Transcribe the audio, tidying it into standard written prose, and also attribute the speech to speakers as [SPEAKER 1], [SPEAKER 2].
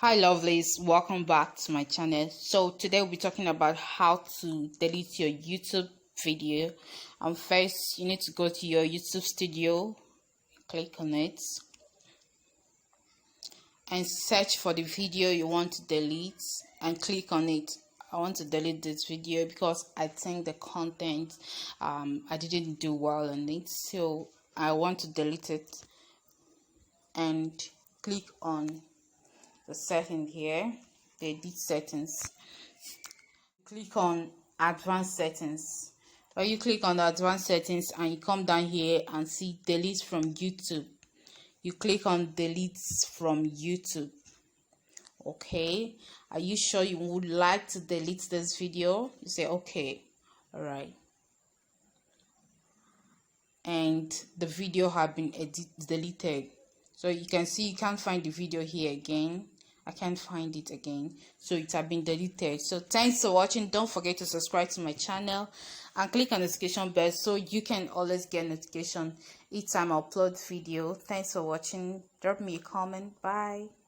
[SPEAKER 1] Hi lovelies, welcome back to my channel. So today we'll be talking about how to delete your YouTube video. First you need to go to your YouTube studio, click on it and search for the video you want to delete and click on it. I want to delete this video because I think the content I didn't do well on it, so I want to delete it, and click on the setting here, the edit settings. Click on advanced settings. Or you click on the advanced settings and you come down here and see delete from YouTube. You click on delete from YouTube. Okay, are you sure you would like to delete this video? You say okay, all right, and the video have been deleted. So you can see you can't find the video here again. I can't find it again, so it has been deleted. So thanks for watching. Don't forget to subscribe to my channel and click on the notification bell so you can always get notification each time I upload video. Thanks for watching. Drop me a comment. Bye.